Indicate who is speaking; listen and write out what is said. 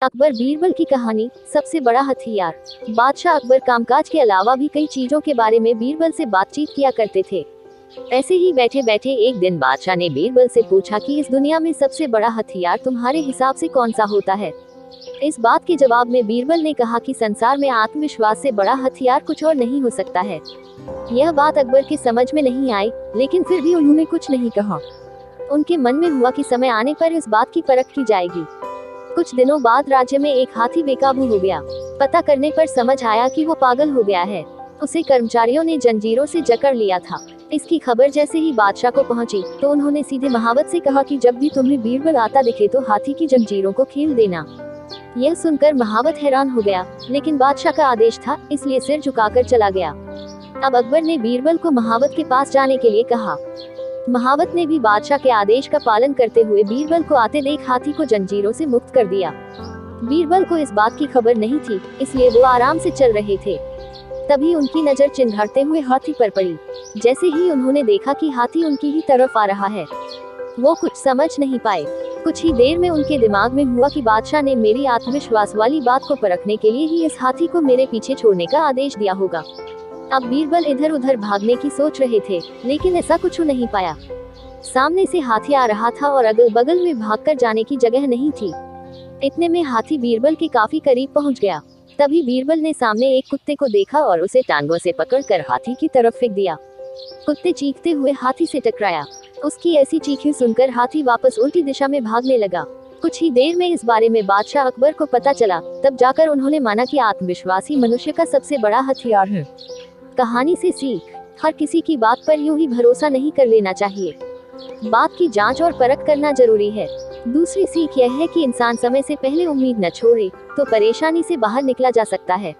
Speaker 1: अकबर बीरबल की कहानी, सबसे बड़ा हथियार। बादशाह अकबर कामकाज के अलावा भी कई चीजों के बारे में बीरबल से बातचीत किया करते थे। ऐसे ही बैठे बैठे एक दिन बादशाह ने बीरबल से पूछा कि इस दुनिया में सबसे बड़ा हथियार तुम्हारे हिसाब से कौन सा होता है। इस बात के जवाब में बीरबल ने कहा कि संसार में आत्मविश्वास से बड़ा हथियार कुछ और नहीं हो सकता है। यह बात अकबर के समझ में नहीं आई, लेकिन फिर भी उन्होंने कुछ नहीं कहा। उनके मन में हुआ कि समय आने पर इस बात की परख की जाएगी। कुछ दिनों बाद राज्य में एक हाथी बेकाबू हो गया। पता करने पर समझ आया कि वो पागल हो गया है। उसे कर्मचारियों ने जंजीरों से जकड़ लिया था। इसकी खबर जैसे ही बादशाह को पहुंची, तो उन्होंने सीधे महावत से कहा कि जब भी तुम्हें बीरबल आता दिखे तो हाथी की जंजीरों को खेल देना। यह सुनकर महावत हैरान हो गया, लेकिन बादशाह का आदेश था, इसलिए सिर झुकाकर चला गया। अब अकबर ने बीरबल को महावत के पास जाने के लिए कहा। महावत ने भी बादशाह के आदेश का पालन करते हुए बीरबल को आते देख हाथी को जंजीरों से मुक्त कर दिया। बीरबल को इस बात की खबर नहीं थी, इसलिए वो आराम से चल रहे थे। तभी उनकी नजर चिन्हते हुए हाथी पर पड़ी। जैसे ही उन्होंने देखा कि हाथी उनकी ही तरफ आ रहा है, वो कुछ समझ नहीं पाए। कुछ ही देर में उनके दिमाग में हुआ कि बादशाह ने मेरी आत्मविश्वास वाली बात को परखने के लिए ही इस हाथी को मेरे पीछे छोड़ने का आदेश दिया होगा। अब बीरबल इधर उधर भागने की सोच रहे थे, लेकिन ऐसा कुछ नहीं पाया। सामने से हाथी आ रहा था और अगल बगल में भागकर जाने की जगह नहीं थी। इतने में हाथी बीरबल के काफी करीब पहुंच गया। तभी बीरबल ने सामने एक कुत्ते को देखा और उसे टांगों से पकड़कर हाथी की तरफ फेंक दिया। कुत्ते चीखते हुए हाथी से टकराया। उसकी ऐसी चीखें सुनकर हाथी वापस उल्टी दिशा में भागने लगा। कुछ ही देर में इस बारे में बादशाह अकबर को पता चला। तब जाकर उन्होंने माना कि आत्मविश्वास ही मनुष्य का सबसे बड़ा हथियार है। कहानी से सीख, हर किसी की बात पर यूं ही भरोसा नहीं कर लेना चाहिए। बात की जांच और परख करना जरूरी है। दूसरी सीख यह है कि इंसान समय से पहले उम्मीद न छोड़े, तो परेशानी से बाहर निकला जा सकता है।